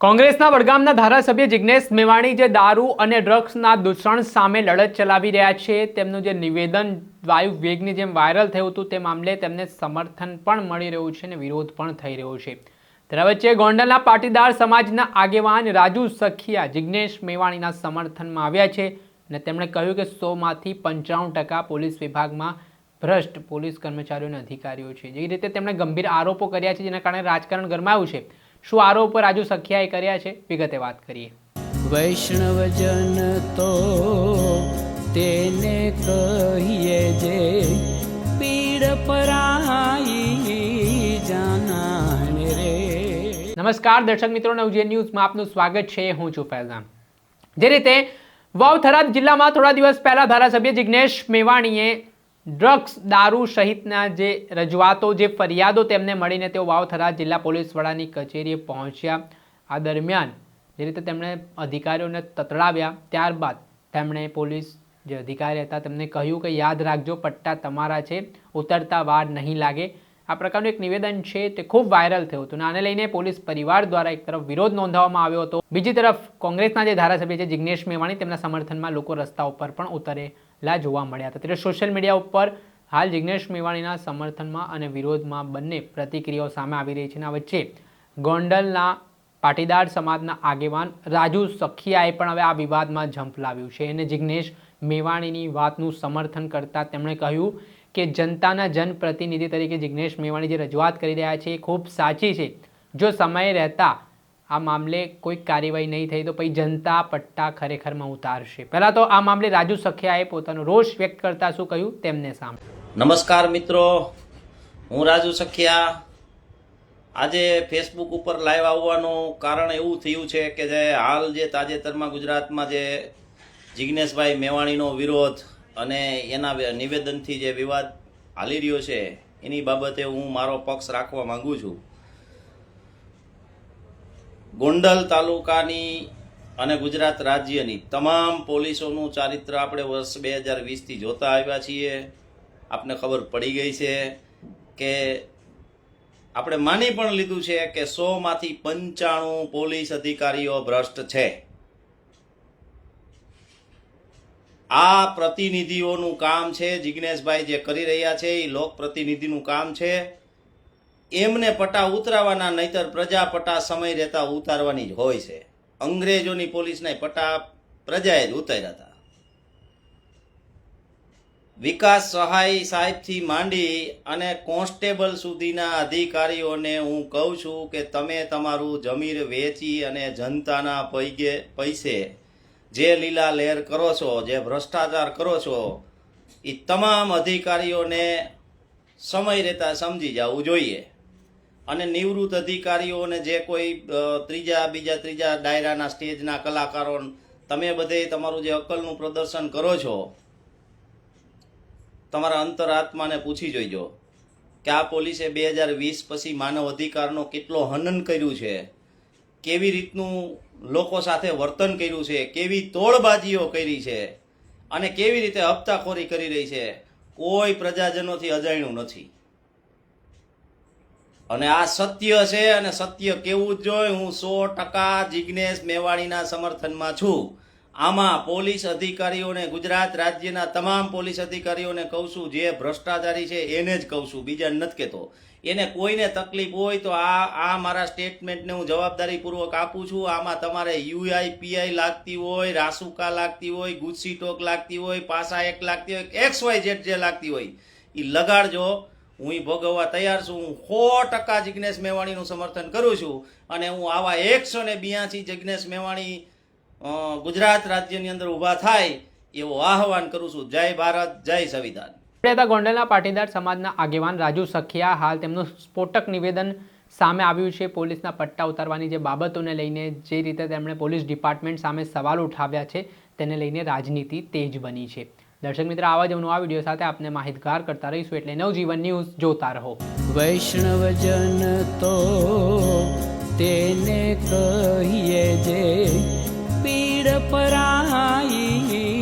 કોંગ્રેસના વડગામના ધારાસભ્ય જિગ્નેશ મેવાણી જે દારૂ અને ડ્રગ્સના દૂષણ સામે લડત ચલાવી રહ્યા છે તેમનું જે નિવેદન વાયુ વેગની જેમ વાયરલ થયું હતું તે મામલે તેમને સમર્થન પણ મળી રહ્યું છે અને વિરોધ પણ થઈ રહ્યો છે। તેના વચ્ચે ગોંડલના પાટીદાર સમાજના આગેવાન રાજુ સખિયા જિગ્નેશ મેવાણીના સમર્થનમાં આવ્યા છે અને તેમણે કહ્યું કે 100માંથી 95% પોલીસ વિભાગમાં ભ્રષ્ટ પોલીસ કર્મચારીઓ અને અધિકારીઓ છે। જે રીતે તેમણે ગંભીર આરોપો કર્યા છે જેના કારણે રાજકારણ ગરમાયું છે। શું આરોપો રાજુ સખિયાએ કર્યા છે વિગતે વાત કરીએ। વૈષ્ણવજન તો તેને કહીએ જે પીડ પરાઈ જાનાને રે। નમસ્કાર દર્શક મિત્રો, નવજીવન ન્યૂઝમાં આપનું સ્વાગત છે। હું છું ફૈઝાન। જે રીતે વાવ-થરાદ જિલ્લામાં થોડા દિવસ પહેલા ધારાસભ્ય જિગ્નેશ મેવાણીએ ડ્રગ્સ દારૂ સહિતના જે રજૂઆતો જે ફરિયાદો તેમને મળીને તેઓ વાવ-થરાદ જિલ્લા પોલીસ વડાની કચેરીએ પહોંચ્યા। આ દરમિયાન જે રીતે તેમણે અધિકારીઓને તતડાવ્યા ત્યારબાદ તેમણે પોલીસ જે અધિકારી હતા તેમને કહ્યું કે યાદ રાખજો પટ્ટા તમારા છે, ઉતરતા વાર નહીં લાગે। આ પ્રકારનું એક નિવેદન છે તે ખૂબ વાયરલ થયું હતું અને આને લઈને પોલીસ પરિવાર દ્વારા એક તરફ વિરોધ નોંધાવવામાં આવ્યો હતો, બીજી તરફ કોંગ્રેસના જે ધારાસભ્ય છે જિગ્નેશ મેવાણી તેમના સમર્થનમાં લોકો રસ્તા ઉપર પણ ઉતરેલા જોવા મળ્યા હતા। ત્યારે સોશિયલ મીડિયા ઉપર હાલ જિગ્નેશ મેવાણીના સમર્થનમાં અને વિરોધમાં બંને પ્રતિક્રિયાઓ સામે આવી રહી છે। આ વચ્ચે ગોંડલના પાટીદાર સમાજના આગેવાન રાજુ સખિયાએ પણ હવે આ વિવાદમાં ઝંપલાવ્યું છે અને જિગ્નેશ મેવાણીની વાતનું સમર્થન કરતા તેમણે કહ્યું કે જનતાના જનપ્રતિનિધિ તરીકે જિગ્નેશ મેવાણી જે રજૂઆત કરી રહ્યા છે એ ખૂબ સાચી છે। જો સમય રહેતા આ મામલે કોઈ કાર્યવાહી નહીં થઈ તો પછી જનતા પટ્ટા ખરેખરમાં ઉતારશે। પહેલા તો આ મામલે રાજુ સખિયાએ પોતાનો રોષ વ્યક્ત કરતા શું કહ્યું તેમને સામે। નમસ્કાર મિત્રો, હું રાજુ સખિયા। આજે ફેસબુક ઉપર લાઈવ આવવાનું કારણ એવું થયું છે કે જે હાલ જે તાજેતરમાં ગુજરાતમાં જે જિગ્નેશભાઈ મેવાણીનો વિરોધ અને એના નિવેદનથી જે વિવાદ હાલી રહ્યો છે એની બાબતે હું મારો પક્ષ રાખવા માંગુ છું। ગોંડલ તાલુકાની અને ગુજરાત રાજ્યની તમામ પોલીસોનું ચારિત્ર આપણે વર્ષ 2020થી જોતા આવ્યા છીએ। આપને ખબર પડી ગઈ છે કે આપણે માની પણ લીધું છે કે 100માંથી 95 પોલીસ અધિકારીઓ ભ્રષ્ટ છે। આ પ્રતિનિધિઓનું કામ છે, જિગ્નેશભાઈ જે કરી રહ્યા છે એ લોક પ્રતિનિધિનું કામ છે। એમને પટ્ટા ઉતરાવાના, નહીતર પ્રજા પટ્ટા સમય રહેતા ઉતારવાની જ હોય છે। અંગ્રેજોની પોલીસના પટ્ટા પ્રજાએ જ ઉતાર્યા હતા। વિકાસ સહાય સાહેબથી માંડી અને કોન્સ્ટેબલ સુધીના અધિકારીઓને હું કહું છું કે તમે તમારું જમીર વેચી અને જનતાના પૈસે જે લીલા લહેર કરો છો, જે ભ્રષ્ટાચાર કરો છો, એ તમામ અધિકારીઓને સમય રહેતા સમજી જવું જોઈએ। અને નિવૃત્ત અધિકારીઓને જે કોઈ ત્રીજા ડાયરાના સ્ટેજના કલાકારો તમે બધે તમારું જે અક્કલનું પ્રદર્શન કરો છો, તમારા અંતરાત્માને પૂછી જોઈજો કે આ પોલીસે 2020 પછી માનવ અધિકારનો કેટલો હનન કર્યું છે, કેવી રીતનું લોકો સાથે વર્તન કર્યું છે, કેવી તોડબાજીઓ કરી છે અને કેવી રીતે હપ્તાખોરી કરી રહી છે, કોઈ પ્રજાજનોથી અજાણ્યું નથી। અને આ સત્ય છે અને સત્ય કેવું જ જોઈએ। હું 100% જિગ્નેશ મેવાણીના સમર્થનમાં છું। આમાં પોલીસ અધિકારીઓને, ગુજરાત રાજ્યના તમામ પોલીસ અધિકારીઓને કહું છું, જે ભ્રષ્ટાચારી છે એને જ કહું છું, બીજા નથી કહેતો। એને કોઈને તકલીફ હોય તો આ મારા સ્ટેટમેન્ટને હું જવાબદારીપૂર્વક આપું છું। આમાં તમારે UIPI લાગતી હોય, રાસુકા લાગતી હોય, ગુસ્સી ટોક લાગતી હોય, પાસા એક લાગતી હોય, XYZ જે લાગતી હોય એ લગાડજો। હું એ ભોગવવા તૈયાર છું। હું 100% જિગ્નેશ મેવાણીનું સમર્થન કરું છું અને હું આવા 182 જિગ્નેશ મેવાણી ગુજરાત રાજ્યની અંદર ઊભા થાય એવું આહવાન કરું છું। જય ભારત, જય સંવિધાન। ગોંડલના પાટીદાર સમાજના આગેવાન રાજુ સખિયા હાલ તેમનું સ્ફોટક નિવેદન સામે આવ્યું છે પોલીસના પટ્ટા ઉતારવાની જે બાબતોને લઈને જે રીતે તેમણે પોલીસ ડિપાર્ટમેન્ટ સામે સવાલ ઉઠાવ્યા છે તેને લઈને રાજનીતિ તેજ બની છે। દર્શક મિત્ર, આવા જ નવા વિડીયો સાથે આપને માહિતગાર કરતા રહીશું, એટલે નવજીવન ન્યૂઝ જોતા રહો। વૈષ્ણવજન તો તેને કહીએ જે પીડ પરાઈ